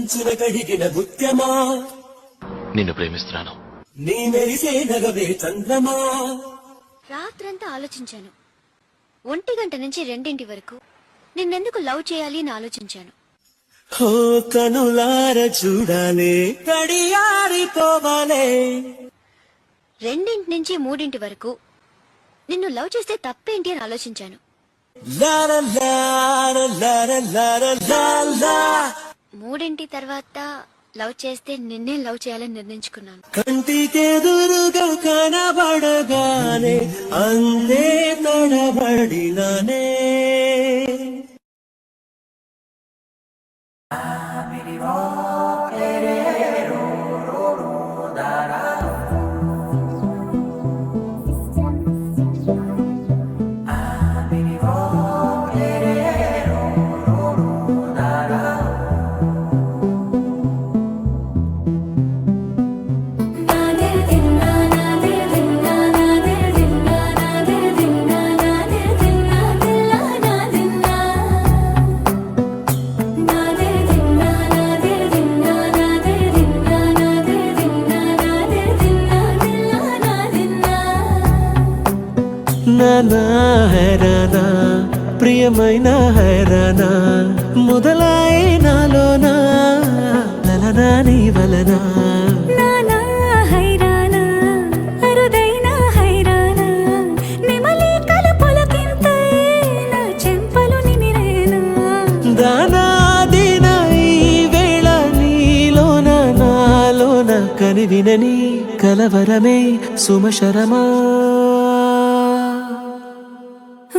కంచున కడిగిన ముత్యమా నిన్ను ప్రేమిస్తున్నాను. నీ మెరిసే నగవే చంద్రమా. రాత్రంతా ఆలోచించాను. 1 గంట నుంచి 2 వరకు నిన్నెందుకు లవ్ చేయాలి అని ఆలోచించాను. ఓ కనులార చూడాలే కడియారిపోవాలే. 2 నుంచి 3 వరకు నిన్ను లవ్ చేస్తే తప్పేంటి అని ఆలోచించాను. లార లార లార లార లాలా. 3 తర్వాత లవ్ చేస్తే నిన్నే లవ్ చేయాలని నిర్ణయించుకున్నాను. కంటికెదురుగా కనబడగానే అందే తడబడినానే. నానా హైరానా ప్రియమైన హైరానా మొదలాయి నాలోనా లలనా నీ వలనా. నానా హైరానా అరుదైన హైరానా నెమలి కలుపులకింతై నా చెంపలు నిమిరేనా. దానాదిన ఈ వేళ నీలోన నాలోన కనివినని కలవరమే సుమశరమా.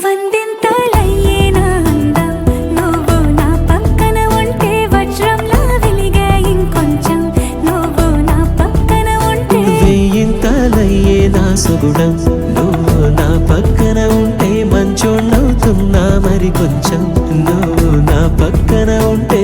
వందింతలయ్యేనా అందం నువ్వు నా పక్కన ఉంటే వజ్రంలా వెలిగే ఇంకొంచెం నువ్వు నా పక్కన ఉంటే. వెయ్యింతలయ్యే నా సుగుణం నువ్వు నా పక్కన ఉంటే మంచోణ్ణవుతున్నా మరి కొంచెం నువ్వు నా పక్కన ఉంటే.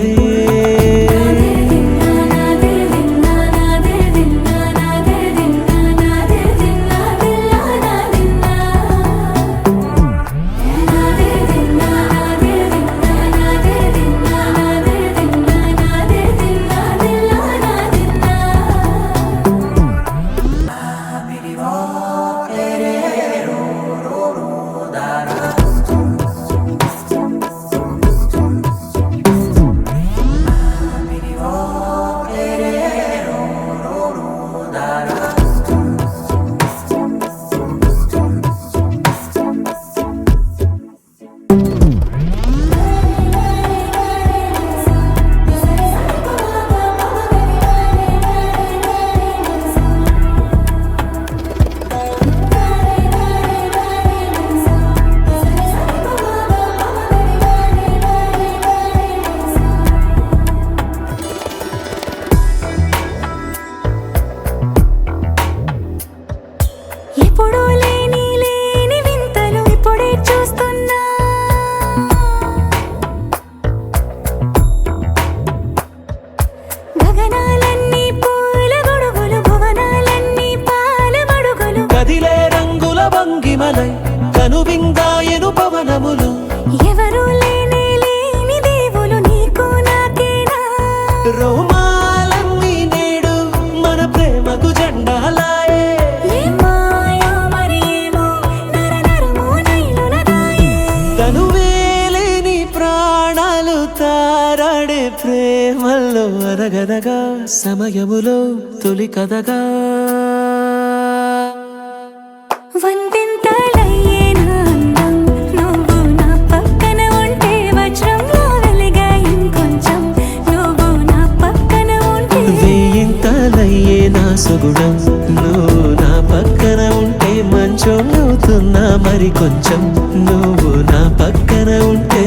ఎప్పుడూ లేని వింతలు ఇప్పుడే చూస్తున్నా. గగనాలన్నీ పూల గొడుగులు భువనాలన్నీ పాల మడుగులు. కదిలే రంగుల భంగిమలై కనువిందాయను పవనములు. ఎవరూ లేని దేవులు నీకు నాకేనా. రోమాలన్నీ నేడు మన ప్రేమకు జెండాలాయే. తనువేలేని ప్రాణాలు తారాడే ప్రేమల్లో అరగదగా సమయములో తొలి కదగా. వందింతలయ్యేనా అందం నువ్వు నా పక్కన ఉంటే వజ్రంలా వెలిగే ఇంకొంచెం నువ్వు నా పక్కన ఉంటే. వెయ్యింతలయ్యే నా సుగుణం నువ్వు నా పక్కన ఉంటే మంచోణ్ణవుతున్నా మరి కొంచెం నువ్వు నా పక్కన ఉంటే.